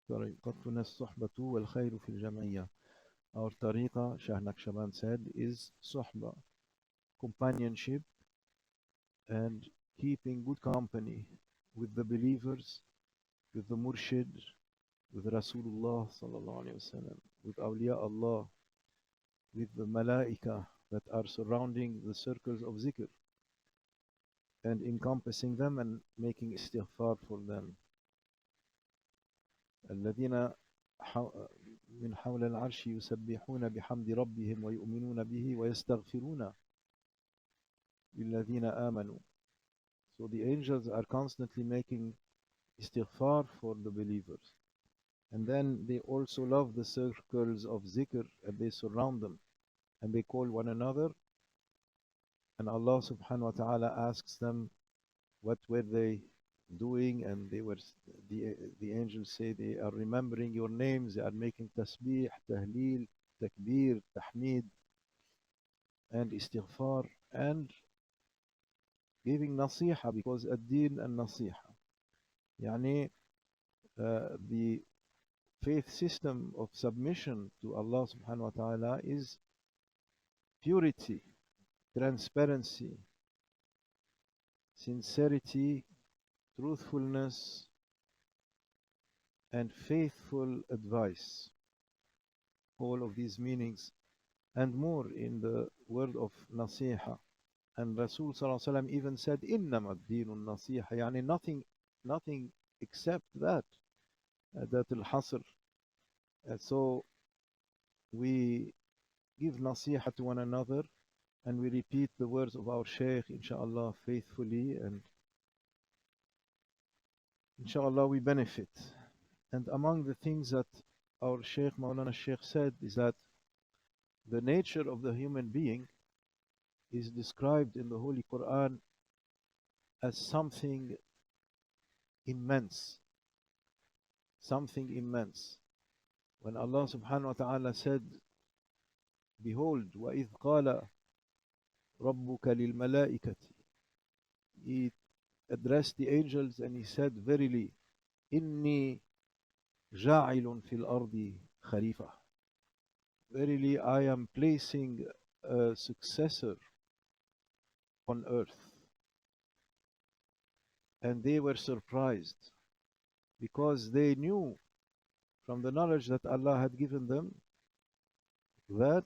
طريقتنا الصحبة والخير في الجمعية. Our tariqa, Shaykh Naqshbandi said, is suhba, companionship and keeping good company with the believers, with the murshid, with Rasulullah sallallahu alayhi wasallam, with awliya Allah, with the malaika that are surrounding the circles of zikr and encompassing them and making istighfar for them. الذين من حول العرش يسبحون بحمد ربهم ويؤمنون به ويستغفرون للذين آمنوا. So the angels are constantly making istighfar for the believers. And then they also love the circles of zikr and they surround them and they call one another. And Allah subhanahu wa ta'ala asks them what were they doing, and they were the angels say they are remembering your names, they are making tasbih, tahleel, takbir, tahmid and istighfar and giving nasiha, because ad-din and nasiha يعني the faith system of submission to Allah subhanahu wa ta'ala is purity, transparency, sincerity, truthfulness and faithful advice. All of these meanings and more in the word of nasiha. And Rasul sallallahu alaihi wasallam even said, "Innama ad-dinu nasiha," yani nothing except that al-hasr. So we give nasiha to one another and we repeat the words of our Shaykh, inshallah, faithfully, and inshallah we benefit. And among the things that our Shaykh, Mawlana Shaykh, said is that the nature of the human being is described in the Holy Quran as something immense. Something immense. When Allah subhanahu wa ta'ala said, "Behold, وَإِذْ قَالَ رَبُّكَ لِلْمَلَائِكَةِ," He addressed the angels and He said, "Verily, إِنِّي جَاعِلٌ فِي الْأَرْضِ خَلِيفَةً." Verily, I am placing a successor on earth. And they were surprised because they knew from the knowledge that Allah had given them that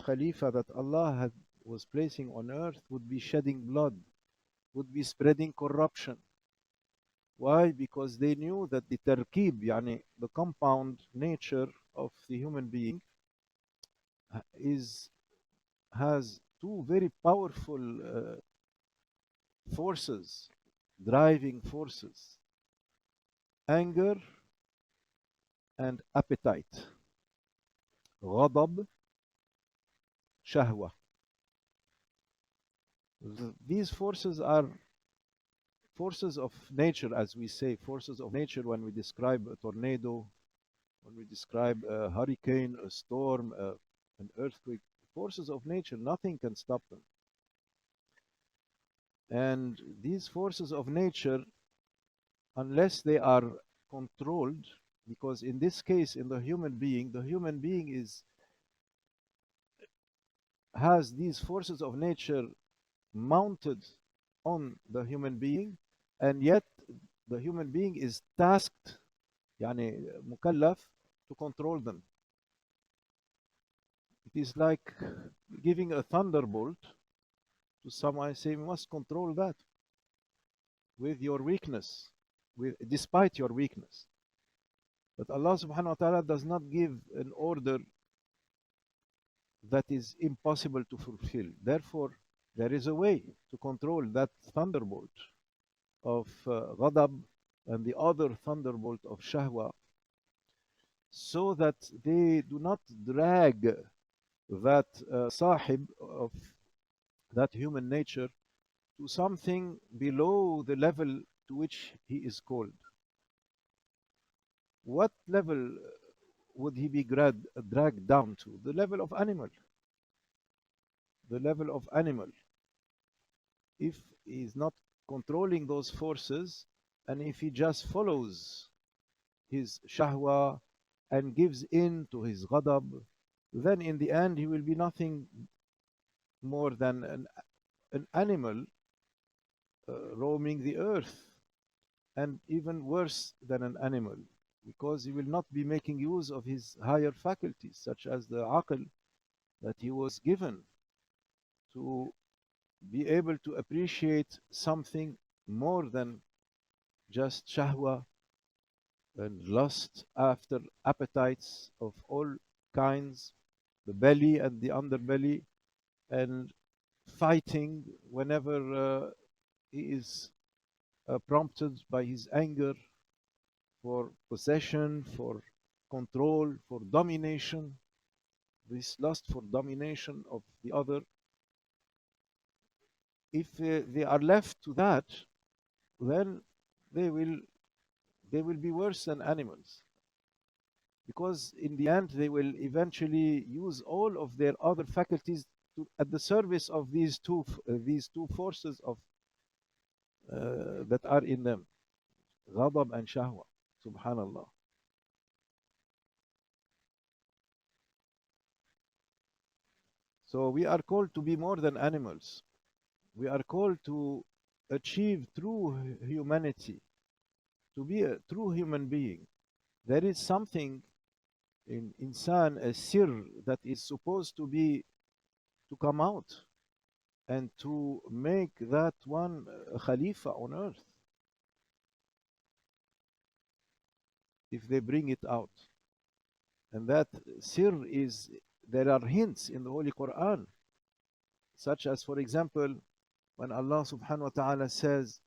Khalifa that Allah was placing on earth would be shedding blood, would be spreading corruption. Why? Because they knew that the tarkib, yani the compound nature of the human being, has two very powerful forces, driving forces: anger and appetite. غضب, shahwa. These forces are forces of nature, as we say, forces of nature when we describe a tornado, when we describe a hurricane, a storm, an earthquake. Forces of nature, nothing can stop them. And these forces of nature, unless they are controlled, because in this case, in the human being has these forces of nature mounted on the human being, and yet the human being is tasked, yani mukallaf, to control them. It is like giving a thunderbolt to someone, say, you must control that with your weakness, despite your weakness. But Allah subhanahu wa ta'ala does not give an order that is impossible to fulfill. Therefore, there is a way to control that thunderbolt of ghadab and the other thunderbolt of shahwa, so that they do not drag that sahib of that human nature to something below the level to which he is called. What level would he be dragged down to? The level of animal. The level of animal. If he is not controlling those forces and if he just follows his shahwa and gives in to his ghadab, then in the end he will be nothing more than an animal roaming the earth, and even worse than an animal, because he will not be making use of his higher faculties, such as the aql that he was given to be able to appreciate something more than just shahwa and lust after appetites of all kinds, the belly and the underbelly, and fighting whenever he is prompted by his anger for possession, for control, for domination, this lust for domination of the other. If they are left to that, then they will they will be worse than animals, because in the end they will eventually use all of their other faculties at the service of these two forces of that are in them, ghadab and shahwa. Subhanallah. So we are called to be more than animals. We are called to achieve true humanity, to be a true human being. There is something in insan, a sir, that is supposed to come out and to make that one a khalifa on earth if they bring it out. And that sir is, there are hints in the Holy Quran, such as, for example, when Allah subhanahu wa ta'ala says,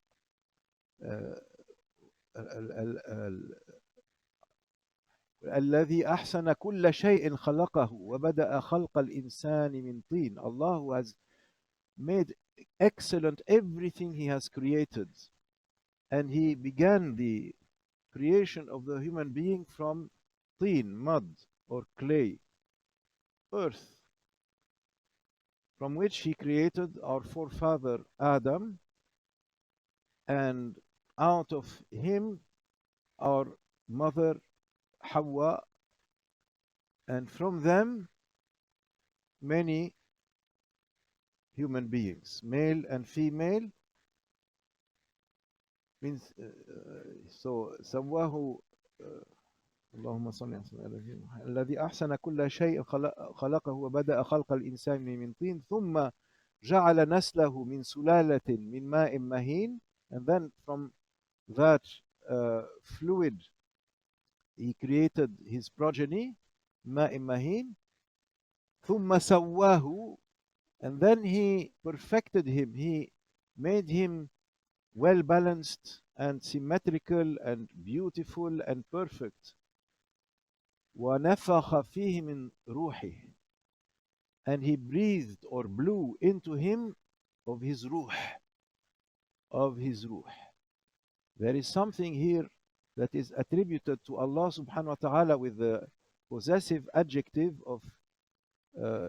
الذي أحسن كل شيء خلقه وبدأ خلق الإنسان من طين. Allah, who has made excellent everything he has created, and he began the creation of the human being from tin, mud or clay, earth, from which he created our forefather Adam, and out of him our mother Hawa, and from them many human beings, male and female. Means so سواه اللهم صل على الذي أحسن كل شيء خلقه وبدأ خلق الإنسان من طين ثم جعل نسله من سلالة من ماء مهين, and then from that fluid he created his progeny, ماء مهين, ثم سواه, and then he perfected him, he made him well balanced and symmetrical and beautiful and perfect. وَنَفَخَ فِيهِ مِنْ رُوحِهِ, and he breathed or blew into him of his ruh, of his ruh. There is something here that is attributed to Allah subhanahu wa ta'ala with the possessive adjective of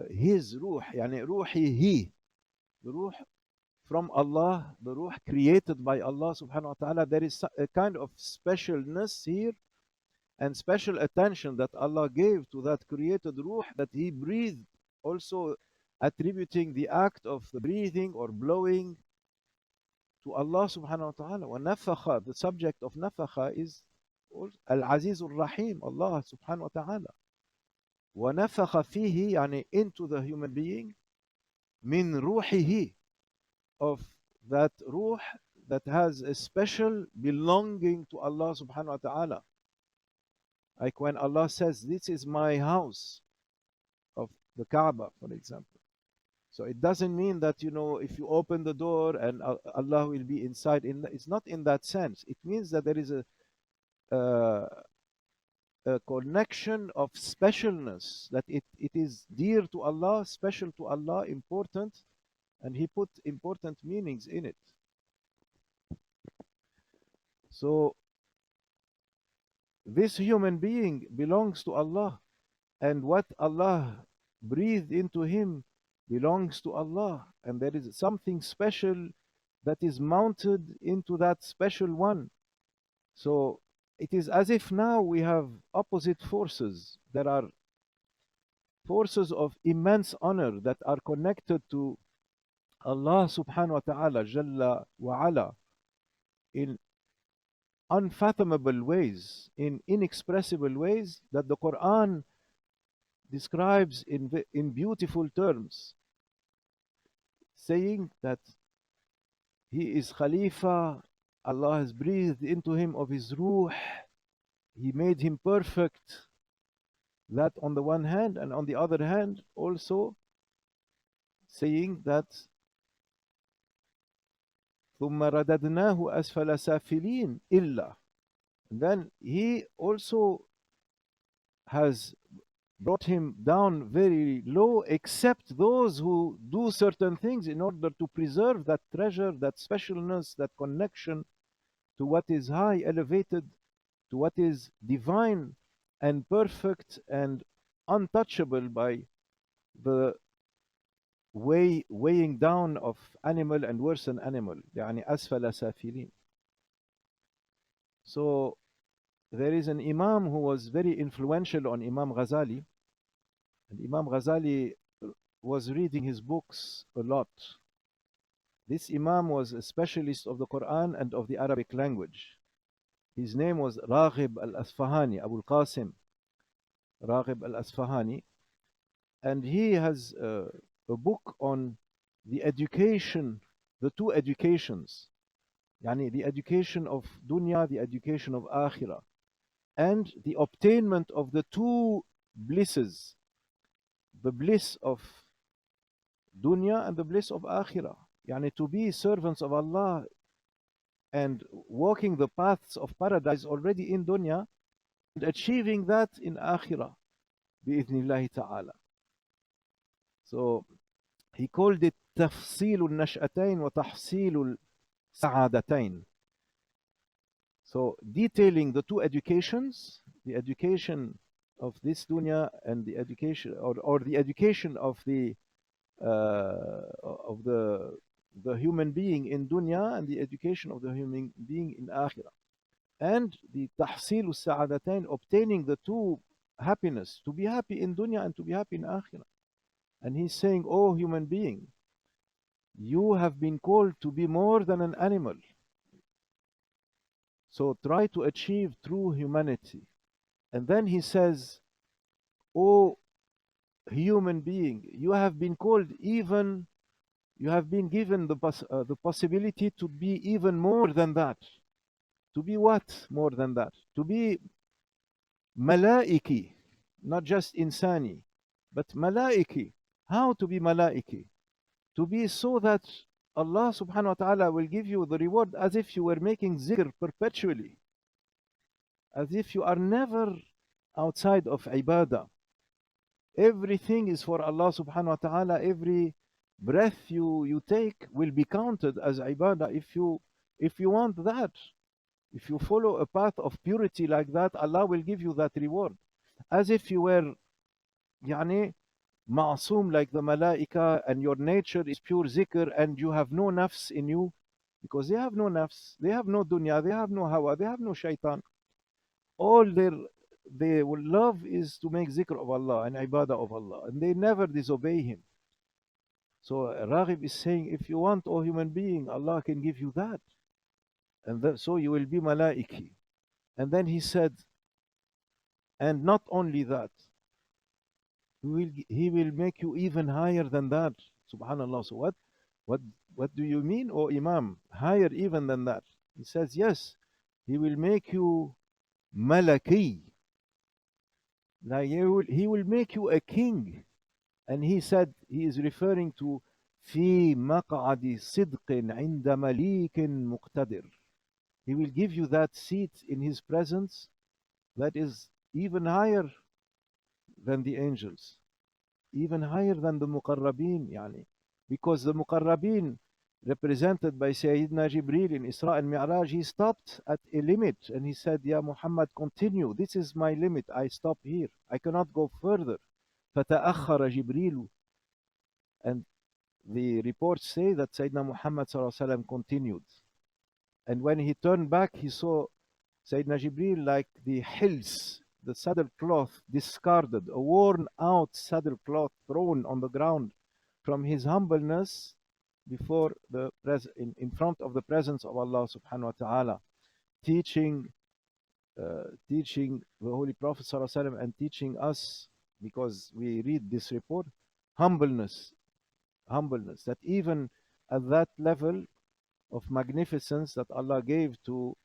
his ruh, يعني روحه, the ruh from Allah, the ruh created by Allah subhanahu wa ta'ala. There is a kind of specialness here and special attention that Allah gave to that created ruh, that he breathed, also attributing the act of the breathing or blowing to Allah subhanahu wa ta'ala. وَنَفَخَ, the subject of nafakha is al-Aziz al-Rahim, Allah subhanahu wa ta'ala. وَنَفَخَ فِيهِ, يعني into the human being, min ruhihi, of that ruh that has a special belonging to Allah subhanahu wa ta'ala. Like when Allah says, this is my house, of the Kaaba, for example. So it doesn't mean that, you know, if you open the door and Allah will be inside. It's not in that sense. It means that there is a connection of specialness, that it is dear to Allah, special to Allah, important, and He put important meanings in it. So this human being belongs to Allah, and what Allah breathed into him belongs to Allah, and there is something special that is mounted into that special one, So it is as if now we have opposite forces. There are forces of immense honor that are connected to Allah subhanahu wa ta'ala, Jalla wa ala, in unfathomable ways, in inexpressible ways that the Quran describes in beautiful terms, saying that he is Khalifa, Allah has breathed into him of his ruh, he made him perfect. That on the one hand, and on the other hand, also saying that ثم رددناه أسفل سافلين إلا. And then he also has brought him down very low, except those who do certain things in order to preserve that treasure, that specialness, that connection to what is high, elevated, to what is divine and perfect and untouchable by the weighing down of animal and worse than animal, يعني أسفل سافلين. So there is an Imam who was very influential on Imam Ghazali, and Imam Ghazali was reading his books a lot. This Imam was a specialist of the Quran and of the Arabic language. His name was Raghib al-Asfahani, Abu al-Qasim Raghib al-Asfahani, and he has a book on the education, the two educations, yani the education of dunya, the education of akhirah, and the obtainment of the two blisses, the bliss of dunya and the bliss of akhirah. Yani to be servants of Allah and walking the paths of paradise already in dunya and achieving that in akhirah bi'idhnillahi ta'ala. So he called it تفصيل النشأتين وتحصيل السعادتين. So detailing the two educations, the education of this dunya and the education, or the education of the human being in dunya and the education of the human being in akhirah, and the tahsil al-sa'adatain, obtaining the two happiness, to be happy in dunya and to be happy in akhirah. And he's saying, oh human being, you have been called to be more than an animal. So try to achieve true humanity. And then he says, oh human being, you have been called even, you have been given the possibility to be even more than that. To be what more than that? To be malaiki, not just insani, but malaiki. How to be malaiki? To be so that Allah subhanahu wa ta'ala will give you the reward as if you were making zikr perpetually, as if you are never outside of ibadah. Everything is for Allah subhanahu wa ta'ala. Every breath you take will be counted as ibadah if you want that. If you follow a path of purity like that, Allah will give you that reward. As if you were يعني ma'asum like the malaika, and your nature is pure zikr, and you have no nafs in you, because they have no nafs, they have no dunya, they have no hawa, they have no shaitan. All their love is to make zikr of Allah and ibadah of Allah, and they never disobey Him. So Raghib is saying, if you want, O human being, Allah can give you that, and so you will be malaiki. And then he said, and not only that, he will make you even higher than that. Subhanallah. So what do you mean, O Imam? Higher even than that? He says, yes, he will make you malaki. Like he will make you a king. And he said, he is referring to في مقعد صدق عند مليك مقتدر. He will give you that seat in his presence that is even higher than the angels, even higher than the muqarrabeen, yani, because the muqarrabeen represented by Sayyidina Gibril in Isra and Mi'raj, he stopped at a limit and he said, Ya Muhammad, continue, this is my limit, I stop here, I cannot go further. فَتَأَخَّرَ جِبْرِيلُ. And the reports say that Sayyidina Muhammad sallallahu alaihi wasallam continued, and when he turned back he saw Sayyidina Jibril like the hils, the saddle cloth discarded, a worn out saddle cloth thrown on the ground from his humbleness before in front of the presence of Allah subhanahu wa ta'ala, teaching teaching the Holy Prophet ﷺ and teaching us, because we read this report, humbleness, that even at that level of magnificence that Allah gave to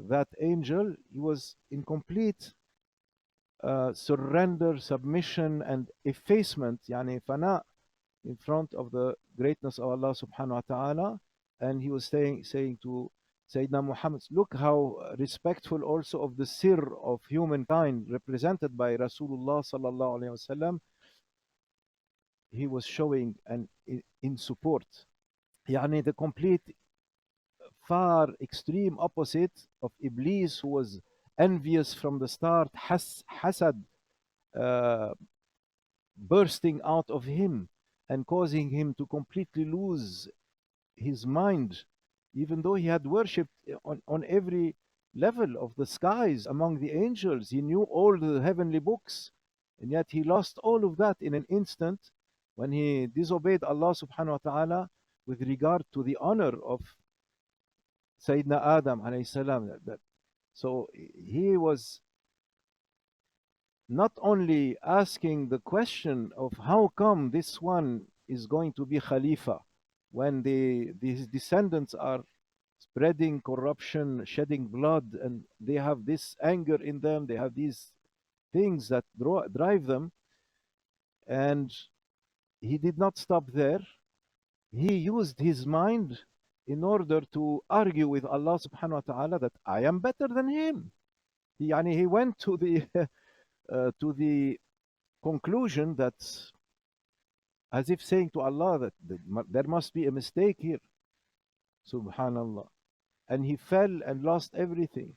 that angel, he was in complete surrender, submission, and effacement, yani fana, in front of the greatness of Allah subhanahu wa ta'ala. And he was saying to Sayyidina Muhammad, look how respectful also of the sir of humankind represented by Rasulullah sallallahu alayhi wasallam, he was showing and in support. Yani the complete far extreme opposite of Iblis, who was envious from the start, hasad bursting out of him and causing him to completely lose his mind, even though he had worshipped on every level of the skies among the angels. He knew all the heavenly books, and yet he lost all of that in an instant when he disobeyed Allah subhanahu wa ta'ala with regard to the honor of Sayyidina Adam alayhi salam. So he was not only asking the question of how come this one is going to be Khalifa when his descendants are spreading corruption, shedding blood, and they have this anger in them, they have these things that drive them. And he did not stop there. He used his mind in order to argue with Allah subhanahu wa ta'ala that I am better than him. He went to the conclusion that, as if saying to Allah that there must be a mistake here. Subhanallah. And he fell and lost everything.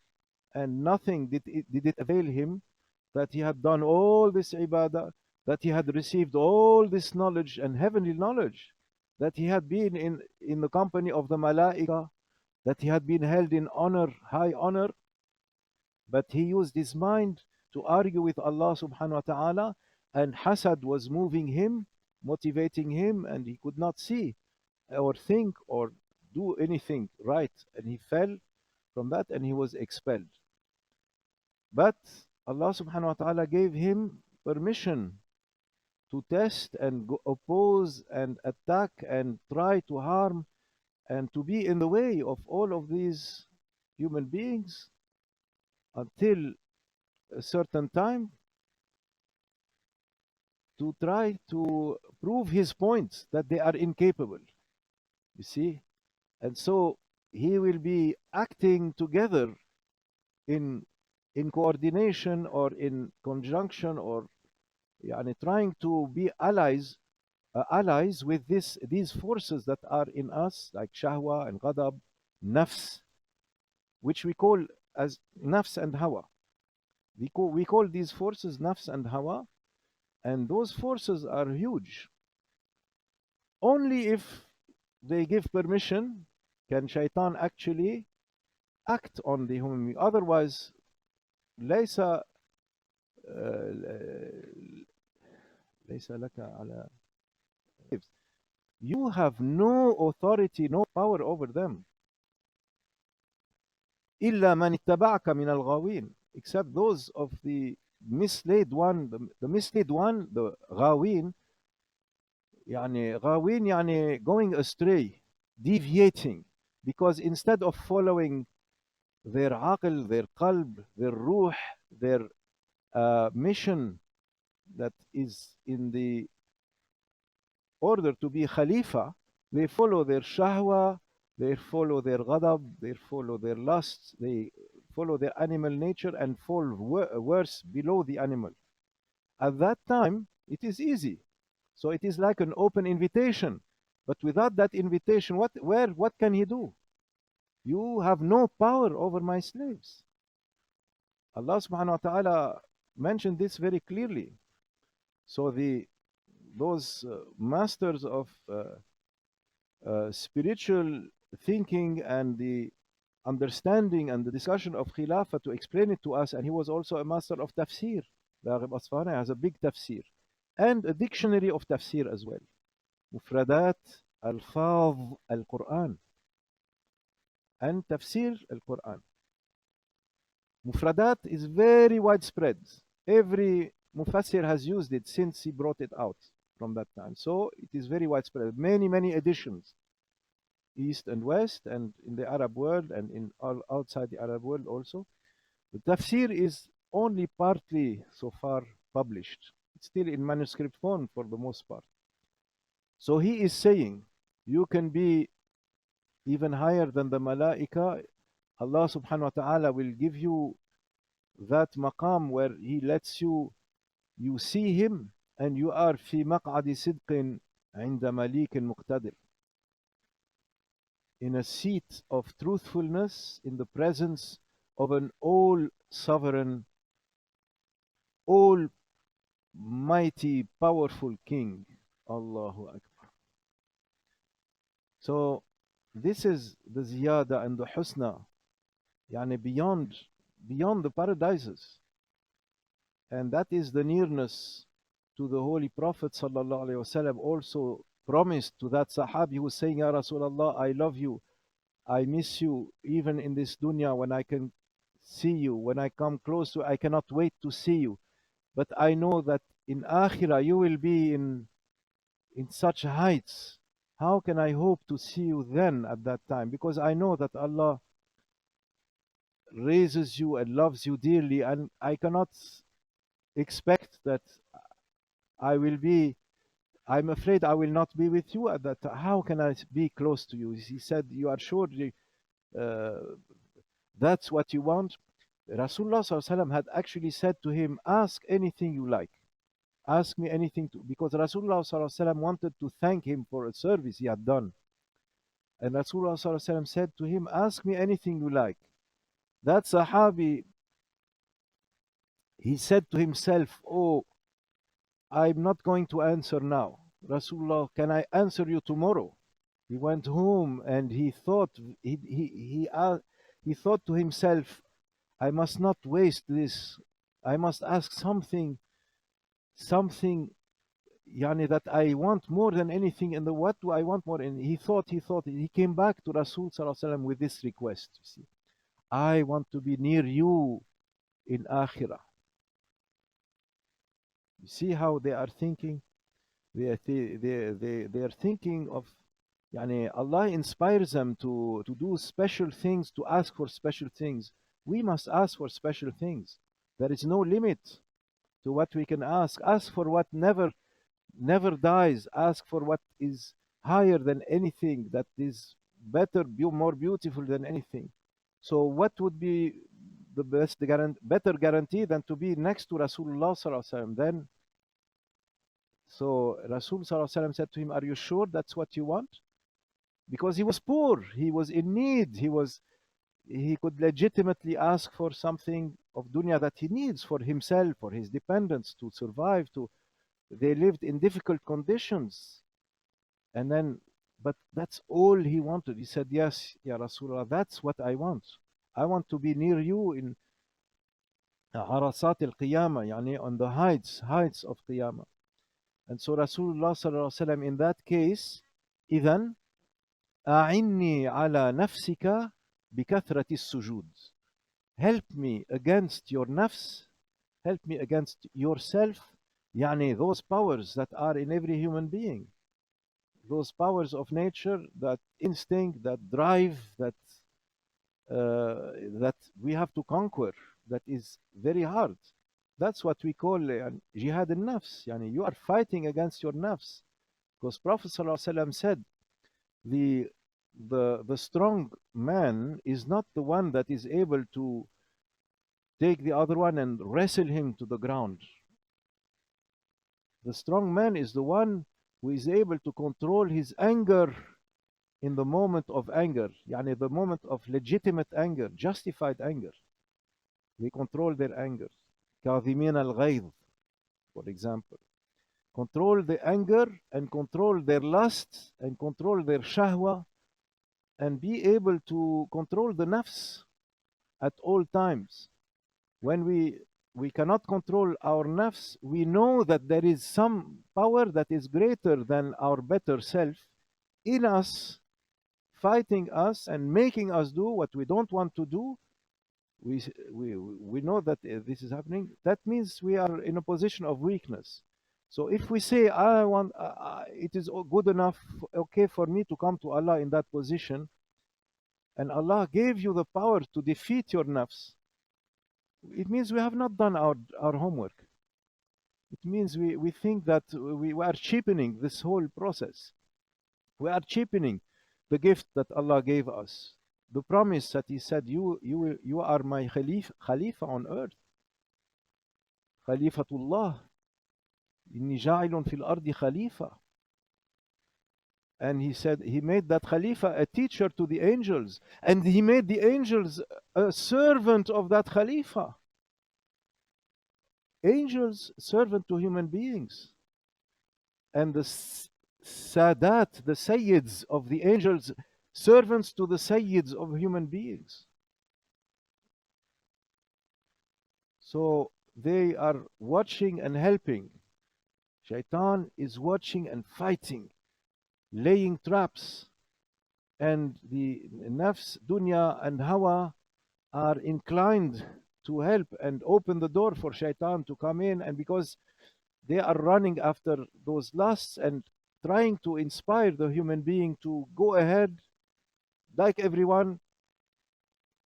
And nothing did it avail him that he had done all this ibadah, that he had received all this knowledge and heavenly knowledge, that he had been in the company of the malaika, that he had been held in honor, high honor. But he used his mind to argue with Allah subhanahu wa ta'ala, and hasad was moving him, motivating him, and he could not see or think or do anything right, and he fell from that and he was expelled. But Allah subhanahu wa ta'ala gave him permission to test and oppose and attack and try to harm and to be in the way of all of these human beings until a certain time, to try to prove his points that they are incapable. You see? And so he will be acting together in coordination or in conjunction, or trying to be allies with these forces that are in us, like shahwa and ghadab, nafs, which we call as nafs and hawa. We call these forces nafs and hawa, and those forces are huge. Only if they give permission can shaitan actually act on the human being. Otherwise, ليس لك على, you have no authority, no power over them. إلا من اتبعك من الغاوين, except those of the misled one, the misled one, the غاوين. غاوين going astray, deviating, because instead of following their aql, their qalb, their ruh, their mission that is in the order to be khalifa, they follow their shahwa, they follow their ghadab, they follow their lusts, they follow their animal nature and fall worse below the animal. At that time, it is easy. So it is like an open invitation. But without that invitation, what can he do? You have no power over my slaves. Allah subhanahu wa ta'ala mentioned this very clearly. So those masters of spiritual thinking and the understanding and the discussion of Khilafah to explain it to us. And he was also a master of tafsir. Raghib Asfahani has a big tafsir and a dictionary of tafsir as well. Mufradat Alfaz al-Quran and tafsir al-Quran. Mufradat is very widespread. Every Mufassir has used it since he brought it out from that time. So it is very widespread. Many, many editions, East and West, and in the Arab world and in all outside the Arab world also. The tafsir is only partly so far published. It's still in manuscript form for the most part. So he is saying you can be even higher than the malaika. Allah subhanahu wa ta'ala will give you that maqam where he lets you see him and you are في مقعد صدق عند مليك مقتدر, in a seat of truthfulness in the presence of an all sovereign, all mighty, powerful king. Allahu Akbar. So this is the ziyada and the husna, yani beyond the paradises. And that is the nearness to the Holy Prophet sallallahu alaihi wasallam, also promised to that Sahabi who was saying, Ya Rasulullah, I love you, I miss you, even in this dunya when I can see you, when I come close to you, I cannot wait to see you. But I know that in Akhirah you will be in such heights. How can I hope to see you then at that time? Because I know that Allah raises you and loves you dearly, and I cannot expect that I'm afraid I will not be with you at that time. How can I be close to you? He said, you are sure that's what you want? Rasulullah sallallahu alaihi wasallam had actually said to him, ask anything you like. Ask me anything, because Rasulullah sallallahu alaihi wasallam wanted to thank him for a service he had done. And Rasulullah sallallahu alaihi wasallam said to him, ask me anything you like. That Sahabi, he said to himself, oh, I'm not going to answer now. Rasulullah, can I answer you tomorrow? He went home and he thought he thought to himself, I must not waste this. I must ask something yani that I want more than anything. And what do I want more? And he thought he came back to Rasul sallallahu alaihi wasallam with this request. You see, I want to be near you in Akhirah. You see how they are thinking? They are thinking of, yani Allah inspires them to do special things, to ask for special things. We must ask for special things. There is no limit to what we can ask. Ask for what never dies. Ask for what is higher than anything, that is better, more beautiful than anything. So what would be the better guarantee than to be next to Rasulullah sallallahu alaihi wasallam? Then, so Rasul sallallahu alaihi wasallam said to him, are you sure that's what you want? Because he was poor, he was in need, he could legitimately ask for something of dunya that he needs for himself, for his dependents, to survive. They lived in difficult conditions, and then, but that's all he wanted. He said, yes, Ya Rasulullah, that's what I want. I want to be near you in Arasat al-Qiyamah, yani on the heights of Qiyamah. And so Rasulullah sallallahu alaihi wasallam in that case, إذن أعني على نفسك بكثرة السجود. Help me against your nafs, help me against yourself, yani those powers that are in every human being, those powers of nature, that instinct, that drive, that we have to conquer, that is very hard. That's what we call Jihad al-nafs. Yani you are fighting against your nafs, because Prophet ﷺ said, the strong man is not the one that is able to take the other one and wrestle him to the ground. The strong man is the one who is able to control his anger in the moment of anger, yani the moment of legitimate anger, justified anger. They control their anger. كاظمين الغيظ, for example. Control the anger and control their lust and control their shahwa and be able to control the nafs at all times. When we cannot control our nafs, we know that there is some power that is greater than our better self in us, fighting us and making us do what we don't want to do. We know that this is happening. That means we are in a position of weakness. So if we say, I want, it is good enough, okay for me to come to Allah in that position, and Allah gave you the power to defeat your nafs, it means we have not done our homework. It means we think that we are cheapening this whole process. We are cheapening the gift that Allah gave us. The promise that He said, you are my Khalifa on earth. Khalifatullah. Inni ja'ilun fil ardi Khalifa. And He said, He made that Khalifa a teacher to the angels. And He made the angels a servant of that Khalifa. Angels, servant to human beings. And the Sadat, the Sayyids of the angels, servants to the Sayyids of human beings. So they are watching and helping. Shaitan is watching and fighting, laying traps. And the nafs, dunya and hawa are inclined to help and open the door for shaitan to come in. And because they are running after those lusts and trying to inspire the human being to go ahead like everyone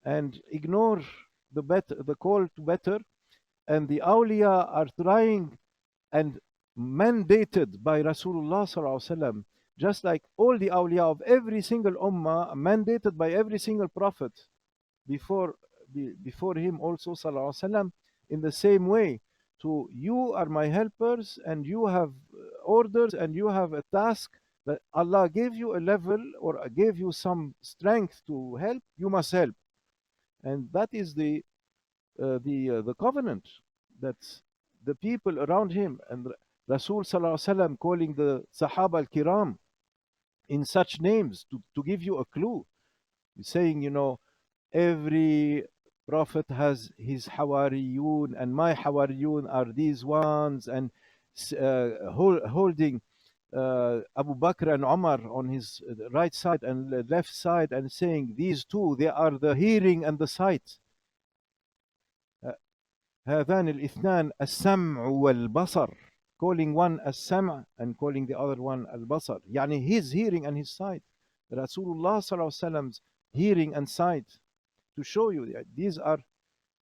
and ignore the call to better. And the awliya are trying and mandated by Rasulullah sallallahu alaihi wasallam, just like all the awliya of every single ummah, mandated by every single prophet before him also sallallahu alaihi wasallam, in the same way. To you are my helpers, and you have orders, and you have a task that Allah gave you a level or gave you some strength to help. You must help, and that is the covenant that the people around him and Rasul sallallahu alaihi wasallam calling the Sahaba al-Kiram in such names to give you a clue, saying, every prophet has his hawariyun, and my hawariyun are these ones, and holding Abu Bakr and Umar on his right side and left side, and saying, these two, they are the hearing and the sight. هذان الاثنان السمع والبصر, calling one as-sam' and calling the other one al-basar. Yani his hearing and his sight. Rasulullah sallallahu alaihi wasallam's hearing and sight, to show you that these are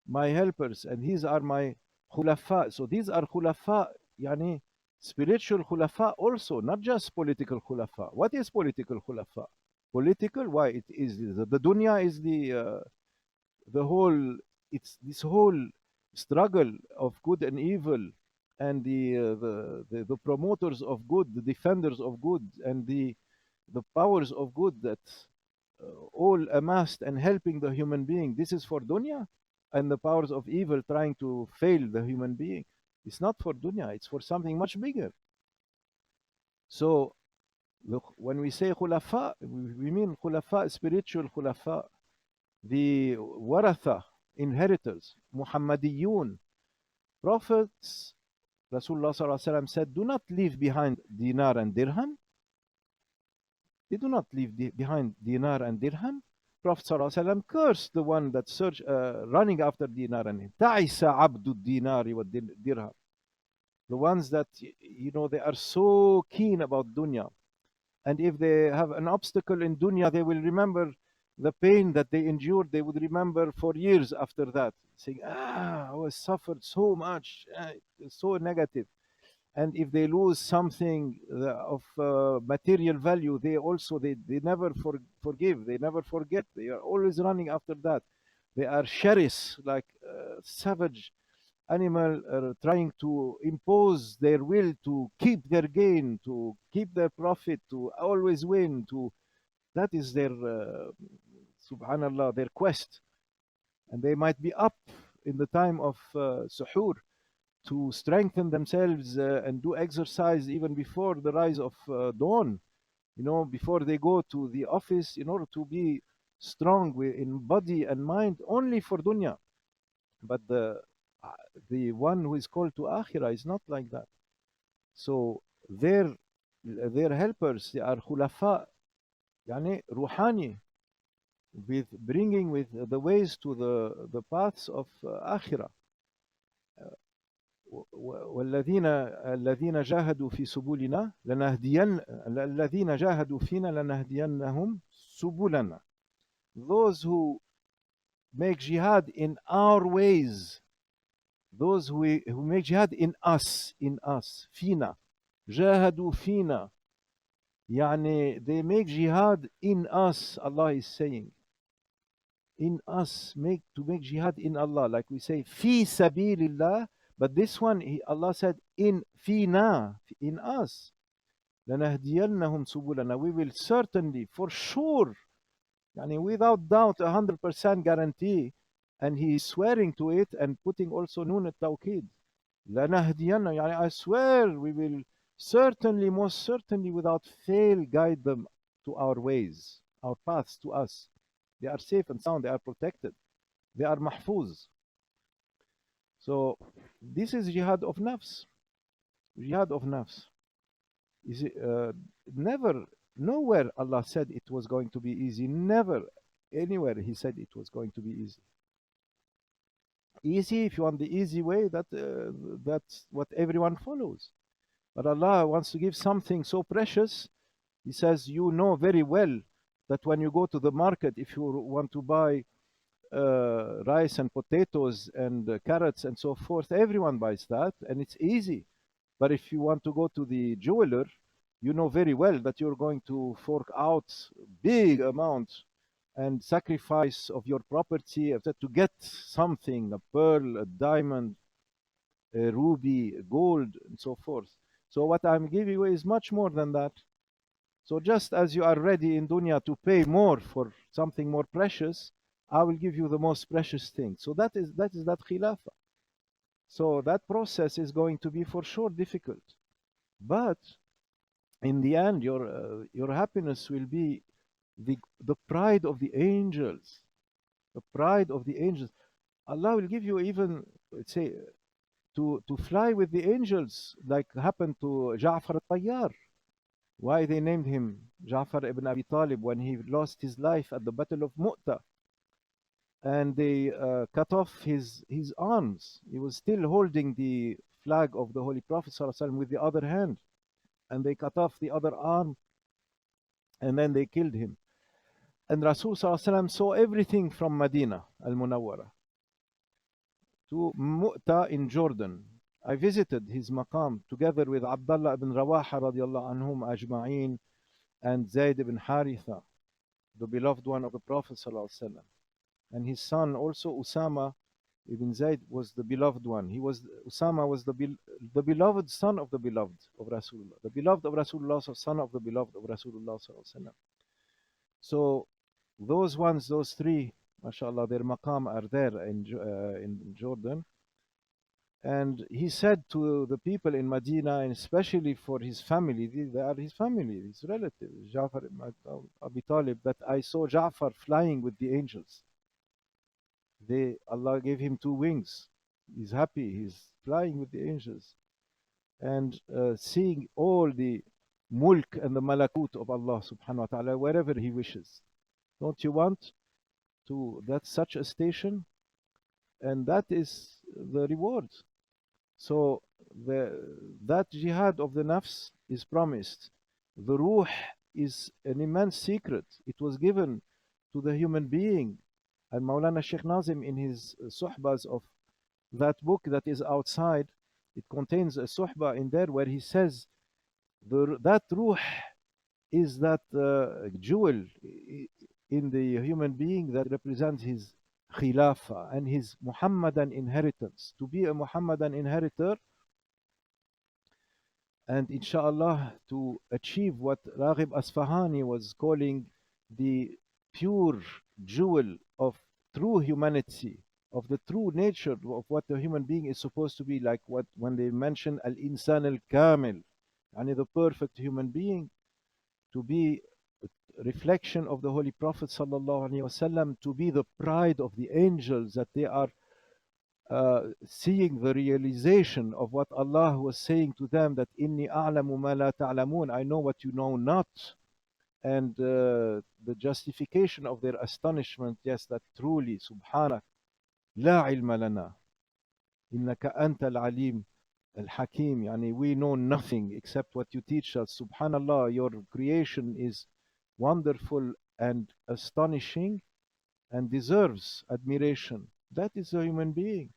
my helpers and these are my khulafa. So these are khulafa, yani spiritual khulafa also, not just political khulafa. What is political khulafa? Political, why? It is the dunya is the whole, it's this whole struggle of good and evil, and the promoters of good, the defenders of good, and the powers of good that all amassed and helping the human being. This is for dunya, and the powers of evil trying to fail the human being. It's not for dunya, it's for something much bigger. So look, when we say khulafa, we mean khulafa, spiritual khulafa, the waratha, inheritors, Muhammadiyun, prophets. Rasulullah sallallahu alaihi wasallam said, do not leave behind dinar and dirham. They do not leave behind dinar and dirham. Prophet sallallahu alaihi wasallam cursed the one that running after dinar and ta'isa abdu dinari wa dirham. The ones that, they are so keen about dunya. And if they have an obstacle in dunya, they will remember the pain that they endured. They would remember for years after that, saying, I was suffered so much, it's so negative. And if they lose something of material value, they never forgive, they never forget. They are always running after that. They are sheriffs, like savage animal, trying to impose their will to keep their gain, to keep their profit, to always win. That is their subhanallah, their quest. And they might be up in the time of suhoor to strengthen themselves and do exercise even before the rise of dawn, You know, before they go to the office, in order to be strong in body and mind, only for dunya. But the one who is called to akhirah is not like that. So their helpers, they are khulafa, yani ruhani, with bringing with the ways to the paths of akhirah. الذين جاهدوا في سبلنا الذين جاهدوا فينا لنهدينهم سبلنا. Those who make jihad in our ways, those who make jihad in us, فينا, جاهدوا فينا, يعني they make jihad in us. Allah is saying in us, to make jihad in Allah, like we say fi sabilillah, but this one Allah said in fina, in us. لنهدينهم سبلنا, we will certainly, for sure, yani without doubt, 100% guarantee, and he is swearing to it and putting also nun at-tawkid. لنهدينهم, yani I swear we will certainly, most certainly, without fail, guide them to our ways, our paths to us. They are safe and sound, they are protected, they are mahfuz. So this is jihad of nafs. Jihad of nafs. Is it, never, nowhere Allah said it was going to be easy. Never, anywhere He said it was going to be easy. Easy, if you want the easy way, that's what everyone follows. But Allah wants to give something so precious. He says, you know very well that when you go to the market, if you want to buy rice and potatoes and carrots and so forth, everyone buys that, and it's easy. But if you want to go to the jeweler, you know very well that you're going to fork out big amounts and sacrifice of your property to get something, a pearl, a diamond, a ruby, gold, and so forth. So what I'm giving you is much more than that. So just as you are ready in dunya to pay more for something more precious, I will give you the most precious thing. So that is that khilafah. So that process is going to be for sure difficult. But in the end, your happiness will be the pride of the angels. The pride of the angels. Allah will give you even, let's say, to fly with the angels, like happened to Ja'far al-Tayyar. Why they named him Ja'far ibn Abi Talib when he lost his life at the Battle of Mu'tah. And they cut off his arms. He was still holding the flag of the Holy Prophet ﷺ with the other hand. And they cut off the other arm, and then they killed him. And Rasul ﷺ saw everything from Medina al-Munawwara to Mu'tah in Jordan. I visited his maqam together with Abdullah ibn Rawaha radiallahu anhum ajma'in, and Zayd ibn Haritha, the beloved one of the Prophet ﷺ. And his son also, Usama ibn Zayd, was the beloved one. Usama was the beloved son of the beloved of Rasulullah. The beloved of Rasulullah, son of the beloved of Rasulullah. So those ones, those three, mashallah, their maqam are there in Jordan. And he said to the people in Medina, and especially for his family, they are his family, his relatives, Ja'far ibn Abi Talib, that I saw Ja'far flying with the angels. Allah gave him 2 wings. He's happy. He's flying with the angels, and seeing all the mulk and the malakut of Allah subhanahu wa ta'ala wherever He wishes. Don't you want to that's such a station? And that is the reward. So that jihad of the nafs is promised. The ruh is an immense secret. It was given to the human being. And Mawlana Shaykh Nazim, in his suhbas of that book that is outside, it contains a suhba in there where he says that ruh is that jewel in the human being that represents his khilafah and his Muhammadan inheritance. To be a Muhammadan inheritor, and inshallah to achieve what Raghib Asfahani was calling the pure jewel of true humanity, of the true nature of what the human being is supposed to be, like when they mention al-insan al-kamil, yani the perfect human being, to be a reflection of the Holy Prophet sallallahu alaihi wasallam, to be the pride of the angels, that they are seeing the realization of what Allah was saying to them, that inni a'lamu ma la ta'lamun, I know what you know not. And the justification of their astonishment, yes, that truly, subhanak, la ilma lana, innaka anta al-alim al-hakim, yani we know nothing except what you teach us. Subhanallah, your creation is wonderful and astonishing and deserves admiration. That is a human being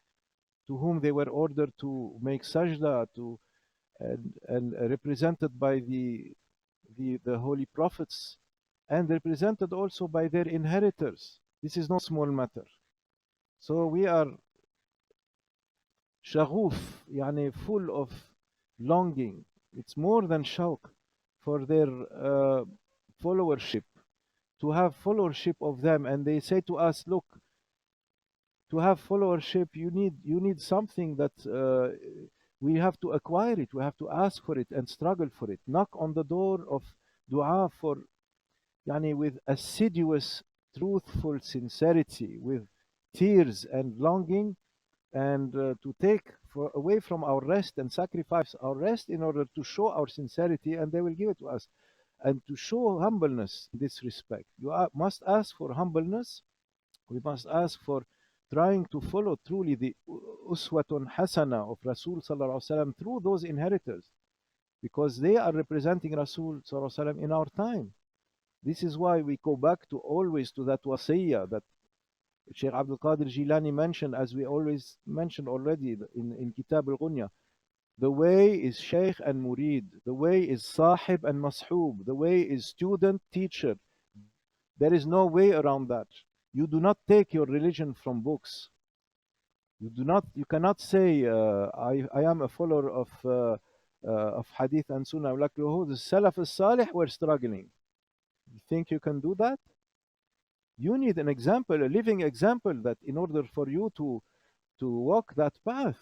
to whom they were ordered to make sajda, and represented by the holy prophets, and represented also by their inheritors. This is no small matter. So we are shaghuf, yani full of longing. It's more than shawq for their followership, to have followership of them. And they say to us, look, to have followership, you need something that we have to acquire it, we have to ask for it and struggle for it. Knock on the door of dua for, yani with assiduous, truthful sincerity, with tears and longing, and to take away from our rest and sacrifice our rest in order to show our sincerity, and they will give it to us. And to show humbleness in this respect, you must ask for humbleness. We must ask for trying to follow truly the uswatun hasana of Rasul sallallahu alaihi wasallam through those inheritors, because they are representing Rasul sallallahu alaihi wasallam in our time. This is why we go back to always to that wasiyah that Shaykh Abdul Qadir Jilani mentioned, as we always mentioned already in Kitab al-Ghunya. The way is Shaykh and Murid. The way is Sahib and Mashub. The way is student, teacher. There is no way around that. You do not take your religion from books. You cannot say, I am a follower of Hadith and Sunnah. Like the Salaf al-Salih were struggling. You think you can do that? You need an example, a living example, that in order for you to walk that path,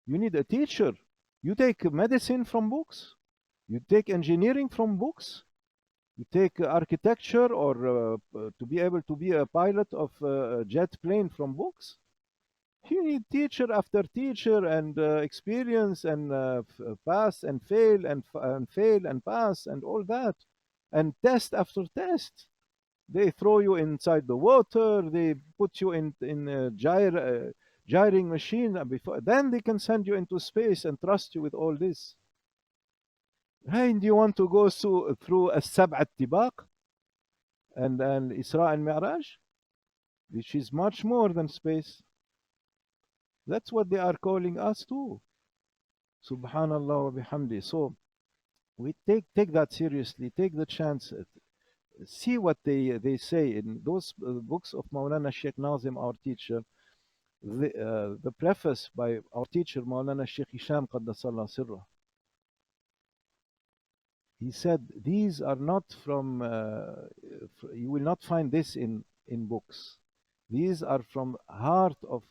you need a teacher. You take medicine from books. You take engineering from books. You take architecture, or to be able to be a pilot of a jet plane from books. You need teacher after teacher, and experience, and pass and fail, and fail and pass, and all that, and test after test. They throw you inside the water. They put you in a gyring machine. Before then, they can send you into space and trust you with all this. Hey, do you want to go through a sab'at tibaq and Isra and Mi'raj, which is much more than space? That's what they are calling us to. Subhanallah wa bihamdi. So we take that seriously. Take the chance. See what they say in those books of Mawlana Shaykh Nazim, our teacher. The preface by our teacher Mawlana Shaykh Hisham Qaddasallahu Sirrah. He said, these are not from, you will not find this in books. These are from heart of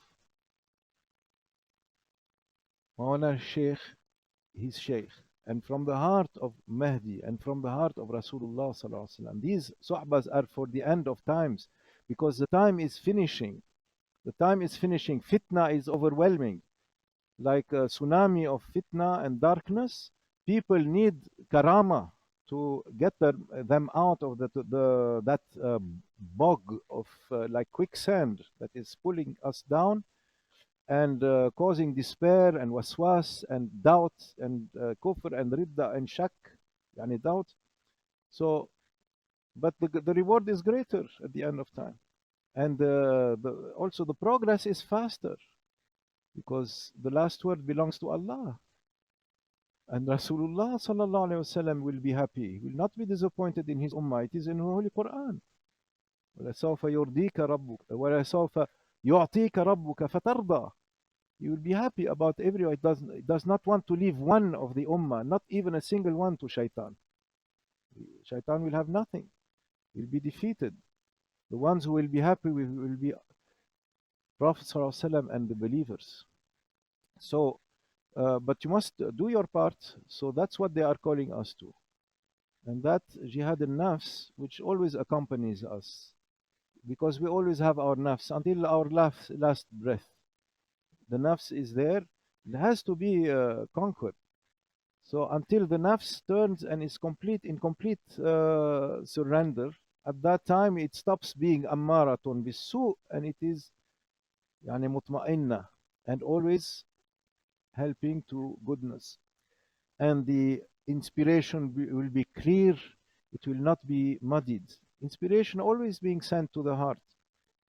Mawlana Shaykh, his Shaykh, and from the heart of Mahdi, and from the heart of Rasulullah sallallahu alaihi wasallam. These suhbas are for the end of times, because the time is finishing. The time is finishing. Fitna is overwhelming. Like a tsunami of fitna and darkness, people need karama to get them out of that bog of like quicksand that is pulling us down, and causing despair and waswas and doubt and kufr and ridda and shak, yani doubt. So, but the reward is greater at the end of time, and also the progress is faster, because the last word belongs to Allah, and Rasulullah sallallahu alaihi wasallam will be happy. He will not be disappointed in his ummah. It is in the Holy Quran. وَلَسَوْفَ يُرْضِيكَ رَبُّكَ وَلَسَوْفَ يُعْطِيكَ رَبُّكَ فَتَرْضَى. You will be happy about everyone. It does not want to leave one of the ummah, not even a single one, to shaitan. Shaitan will have nothing. He will be defeated. The ones who will be happy will be Prophet sallallahu alaihi wasallam and the believers. So, but you must do your part. So that's what they are calling us to. And that jihad al-nafs, which always accompanies us, because we always have our nafs until our last breath. The nafs is there, it has to be conquered. So until the nafs turns and is in complete surrender, at that time it stops being ammaratun bisu and it is yani mutma'inna and always helping to goodness. And the inspiration will be clear, it will not be muddied. Inspiration always being sent to the heart.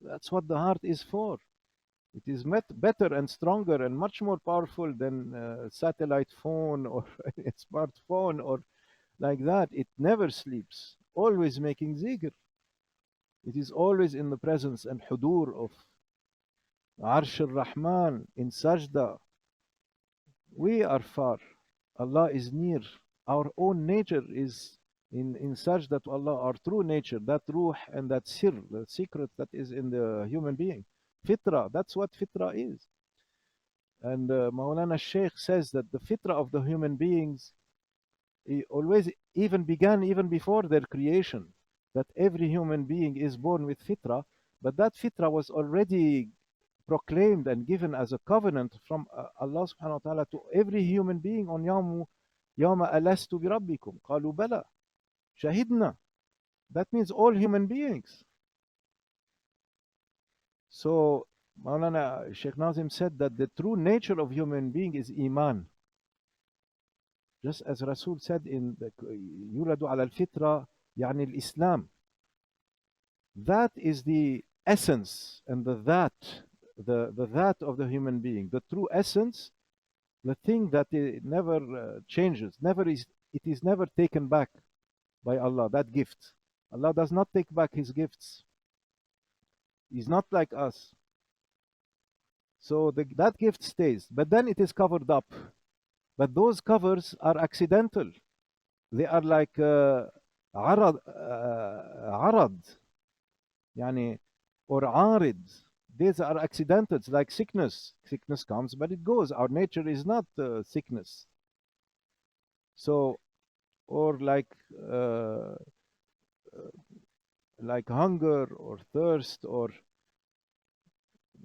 That's what the heart is for. It is better and stronger and much more powerful than a satellite phone or a smartphone or like that. It never sleeps, always making zikr. It is always in the presence and hudur of Arsh al-Rahman in sajda. We are far, Allah is near. Our own nature is in sajda to Allah, our true nature, that ruh and that sir, the secret that is in the human being. Fitra, that's what fitra is. And Mawlana Shaykh says that the fitra of the human beings always even began even before their creation. That every human being is born with fitra, but that fitra was already proclaimed and given as a covenant from Allah subhanahu wa ta'ala to every human being on Yawma alastu bi rabbikum qalu bala shahidna. That means all human beings. So Maulana Sheikh Nazim said that the true nature of human being is iman. Just as Rasul said in the yuladu ala al-fitra yani al-Islam. That is the essence and the that of the human being, the true essence, the thing that it never changes, it is never taken back by Allah, that gift. Allah does not take back his gifts. He's not like us. So that gift stays, but then it is covered up. But those covers are accidental. They are like arad, yani, or arid. These are accidentals, like sickness. Sickness comes, but it goes. Our nature is not sickness. So, or like hunger or thirst or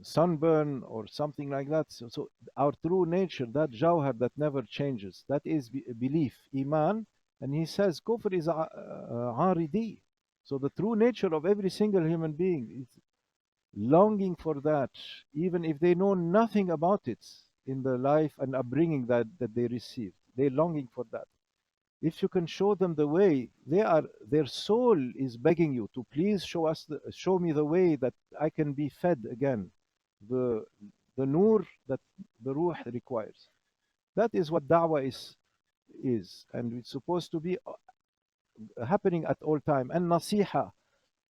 sunburn or something like that. So our true nature, that jawhar that never changes, that is belief, iman. And he says kufr is aridi. So the true nature of every single human being is longing for that, even if they know nothing about it in the life and upbringing that they received. They're longing for that. If you can show them the way, their soul is begging you to please show me the way that I can be fed again, the nur that the ruh requires. That is what da'wah is, and it's supposed to be happening at all time, and nasiha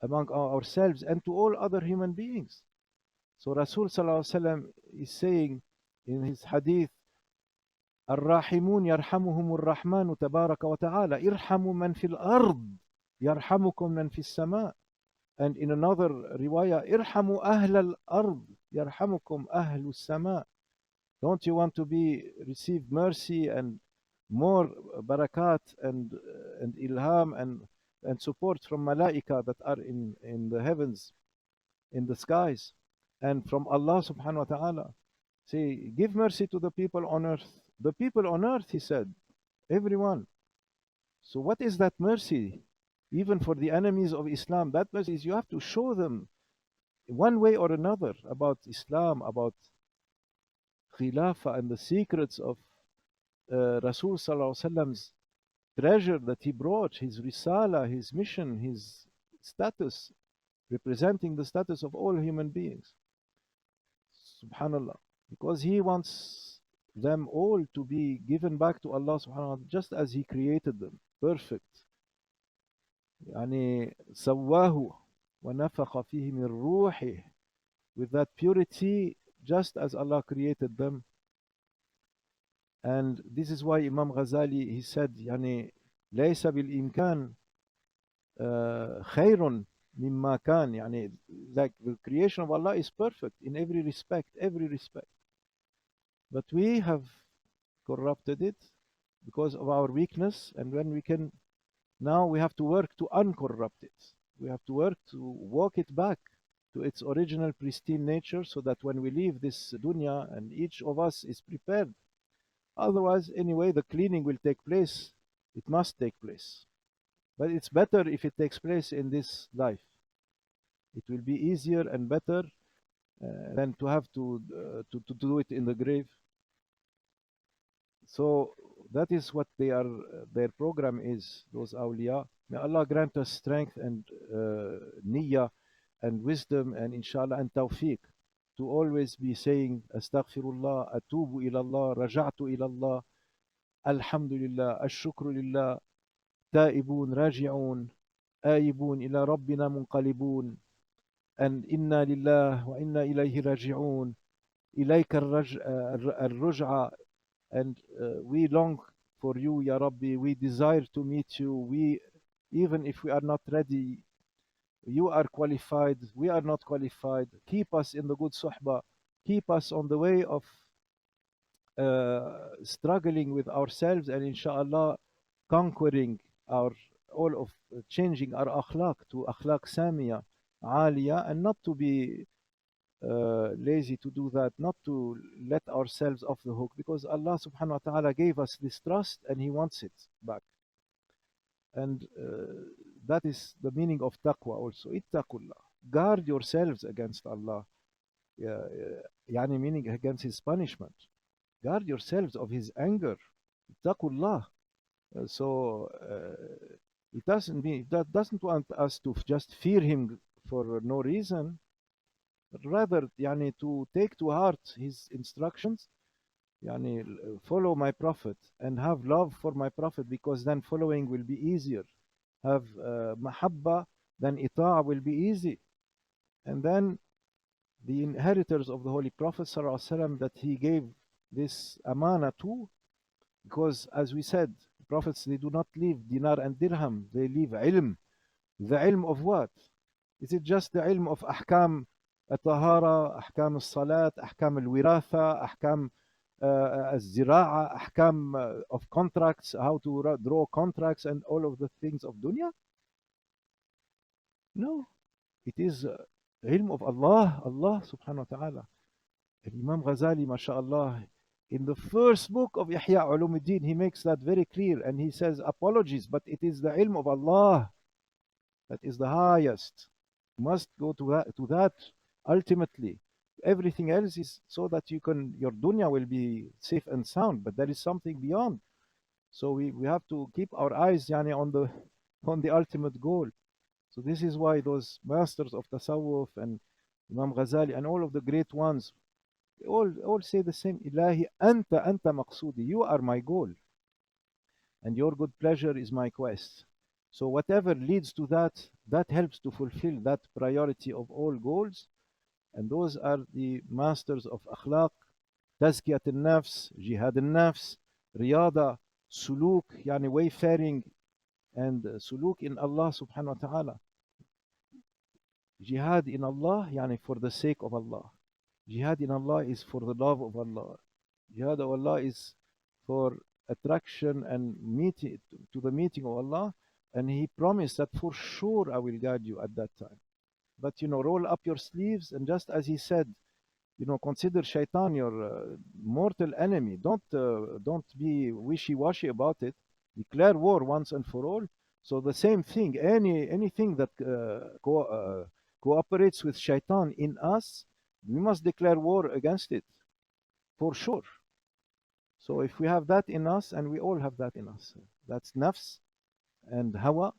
among ourselves and to all other human beings. So Rasul sallallahu alaihi wasallam is saying in his hadith, الراحمون يرحمهم الرحمن تبارك وتعالى ارحموا من في الأرض يرحمكم من في السماء. And in another riwayah, ارحموا أهل الأرض يرحمكم أهل السماء. Don't you want to receive mercy and more barakat and ilham and support from malaika that are in the heavens, in the skies, and from Allah subhanahu wa ta'ala? Say, give mercy to the people on earth. The people on earth, he said, everyone. So what is that mercy? Even for the enemies of Islam, that mercy is you have to show them one way or another about Islam, about Khilafah and the secrets of Rasul Sallallahu Alaihi Wasallam's treasure that he brought, his Risala, his mission, his status, representing the status of all human beings. Subhanallah. Because he wants them all to be given back to Allah subhanahu wa ta'ala just as he created them, perfect. يعني سواه ونفخ فيه من روحه, with that purity, just as Allah created them. And this is why Imam Ghazali, he said, يعني ليس بالإمكان خير مما كان, يعني like the creation of Allah is perfect in every respect, but we have corrupted it because of our weakness. And when we can Now we have to work to uncorrupt it. We have to work to walk it back to its original pristine nature, so that when we leave this dunya and each of us is prepared. Otherwise, anyway, the cleaning will take place. It must take place. But it's better if it takes place in this life. It will be easier and better than to have to do it in the grave. So that is what their program is, those awliya. May Allah grant us strength and niyyah and wisdom and inshallah and tawfiq to always be saying astaghfirullah, atubu ilallah, raja'tu ilallah, alhamdulillah, ashukru lillah, taibun, raji'un, آيبون إلى ربنا منقلبون, and inna lillah wa inna ilayhi raji'un, إليك الرجعة, and we long for you, Ya Rabbi. We desire to meet you. Even if we are not ready, you are qualified. We are not qualified. Keep us in the good suhba. Keep us on the way of struggling with ourselves, and inshallah conquering our all of changing our akhlaq to akhlaq samia, aliya, and not to be lazy to do that, not to let ourselves off the hook, because Allah subhanahu wa ta'ala gave us this trust and He wants it back. And that is the meaning of taqwa also. Ittaqullah. Guard yourselves against Allah. Yani meaning against His punishment. Guard yourselves of His anger. Ittaqullah. It doesn't mean, that doesn't want us to just fear Him for no reason. Rather, yani, to take to heart his instructions, yani, follow my prophet and have love for my prophet, because then following will be easier. Have mahabba, then ita'a will be easy. And then the inheritors of the Holy Prophet ﷺ that he gave this amana to, because as we said, prophets, they do not leave dinar and dirham, they leave ilm. The ilm of what? Is it just the ilm of ahkam الطهارة, أحكام الصلاة, أحكام الوراثة, أحكام الزراعة, أحكام of contracts, how to draw contracts and all of the things of dunya? No, it is ilm of Allah, Allah subhanahu wa ta'ala. And Imam Ghazali, mashallah, in the first book of Ihya Ulumuddin, he makes that very clear, and he says, apologies, but it is the ilm of Allah that is the highest. You must go to that ultimately. Everything else is so that your dunya will be safe and sound, but there is something beyond. So we have to keep our eyes, yani, on the ultimate goal. So this is why those masters of tasawwuf and Imam Ghazali and all of the great ones, all say the same: Ilahi anta maqsudi, you are my goal, and your good pleasure is my quest. So whatever leads to that helps to fulfill that priority of all goals. And those are the masters of akhlaq, tazkiyat al-nafs, jihad al-nafs, riyada, suluk, yani wayfaring, and suluk in Allah subhanahu wa ta'ala. Jihad in Allah, yani for the sake of Allah. Jihad in Allah is for the love of Allah. Jihad of Allah is for attraction and meeting to the meeting of Allah. And He promised that for sure I will guide you at that time. But roll up your sleeves, and just as He said, consider shaitan your mortal enemy. Don't be wishy-washy about it. Declare war once and for all. So the same thing, anything that cooperates with shaitan in us, we must declare war against it, for sure. So if we have that in us, and we all have that in us, that's nafs and hawa,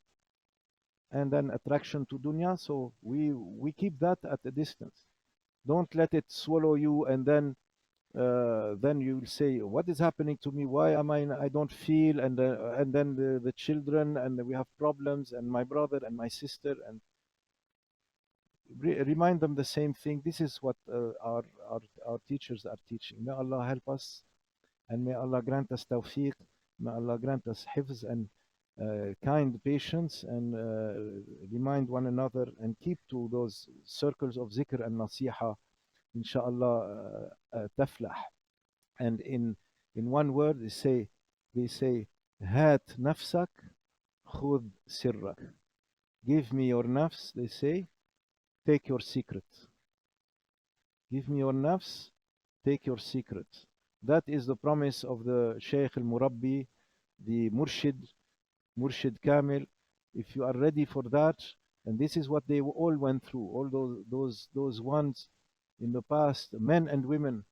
and then attraction to dunya. So we keep that at a distance. Don't let it swallow you, and then you'll say, what is happening to me? Why am I don't feel? And then the children, and we have problems, and my brother and my sister, and remind them the same thing. This is what our teachers are teaching. May Allah help us, and may Allah grant us tawfiq. May Allah grant us hifz and kind patience, and remind one another, and keep to those circles of zikr and nasiha. Inshallah, taflah. And in one word, they say, هات نفسك خذ سرك. Give me your nafs, they say, take your secret. Give me your nafs, take your secret. That is the promise of the Shaykh al-Murabbi, the Murshid Kamil. If you are ready for that, and this is what they all went through, all those ones in the past, men and women.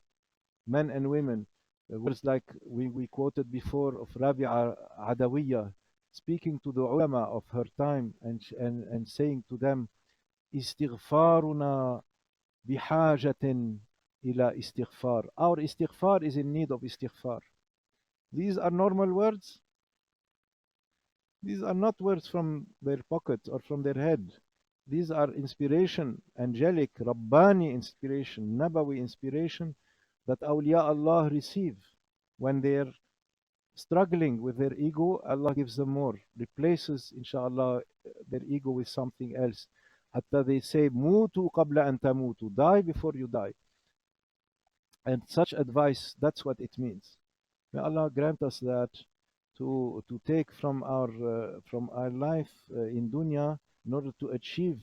Words like we quoted before of Rabi'a Adawiyya, speaking to the ulama of her time and saying to them, istighfaruna bihajatin ila istighfar. Our istighfar is in need of istighfar. These are normal words. These are not words from their pocket or from their head. These are inspiration, angelic, Rabbani inspiration, Nabawi inspiration that awliya Allah receive when they're struggling with their ego. Allah gives them more, replaces, inshallah, their ego with something else. Hatta they say, Mutu qabla an tamutu, die before you die. And such advice, that's what it means. May Allah grant us that to take from our life in dunya in order to achieve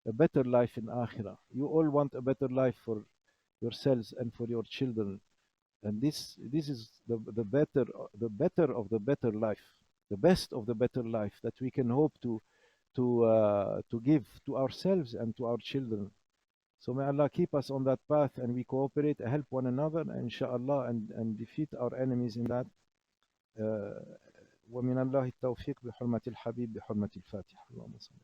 a better life in akhirah. You all want a better life for yourselves and for your children, and this is the better of the better life, the best of the better life that we can hope to give to ourselves and to our children. So may Allah keep us on that path, and we cooperate, help one another, inshallah, and defeat our enemies in that. ومن الله التوفيق بحرمة الحبيب بحرمة الفاتحة. اللهم صل.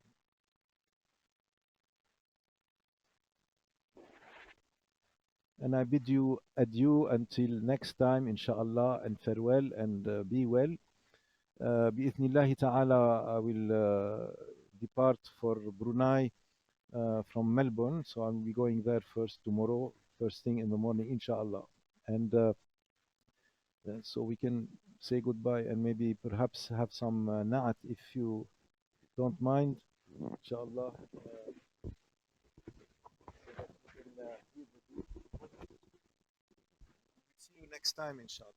And I bid you adieu until next time, inshallah, and farewell, and be well. بإذن الله تعالى, I will depart for Brunei from Melbourne, so I'll be going there first tomorrow, first thing in the morning, inshallah. And so we can say goodbye and maybe perhaps have some na'at if you don't mind, inshallah. See you next time, inshallah.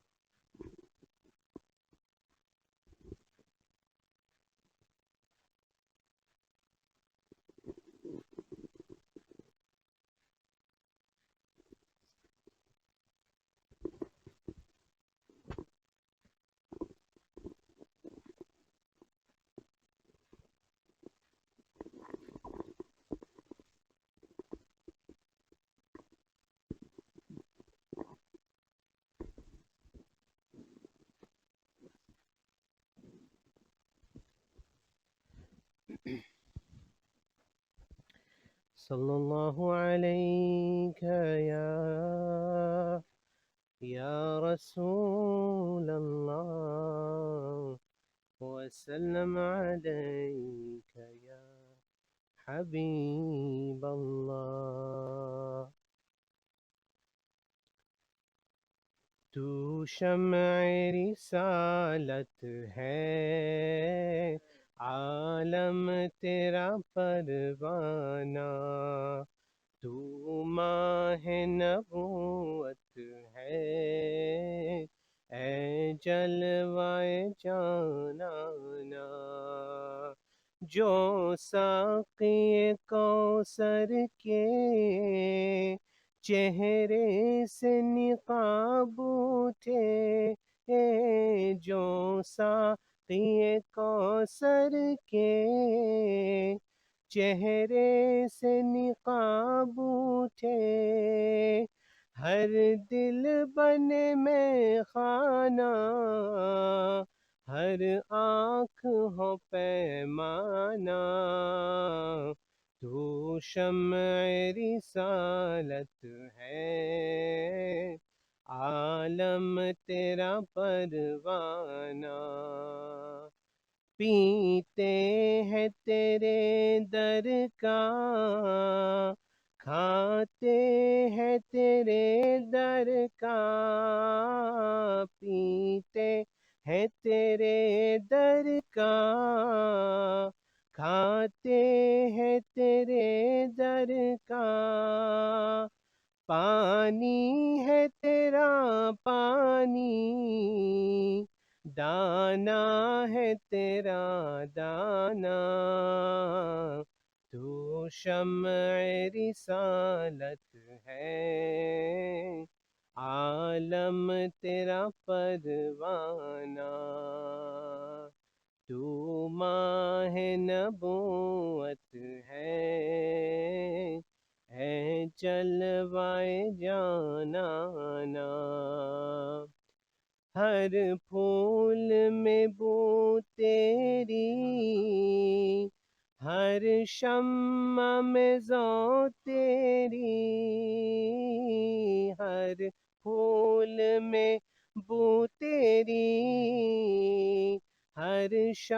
صلى الله عليك يا رسول الله وسلم عليك يا حبيب الله. तू शम्अ रिसालत है, आलम तेरा परवाना, तू माह नबूवत है, ऐ जलवाए जानाना। जो साक़ी कौसर के चेहरे से निकाब उठे, जो साक़ी कौसर के चेहरे से निकाब उठे, हर दिल बने में खाना, हर आँख हो पैमाना। तू शम्अ रिसालत है, आलम तेरा परवाना। पीते हैं तेरे दर का, खाते हैं तेरे दर का, पीते हैं तेरे दर का, खाते हैं तेरे दर का। पानी है तेरा पानी, دانا ہے تیرا دانا، تو شمع رسالت ہے، عالم تیرا پروانہ، تو ماہ نبوت ہے، ہے جلوائے جانانا، ہر پھول میں بو تیری، ہر شمع میں ذو تیری، ہر پھول میں بو تیری، ہر شمع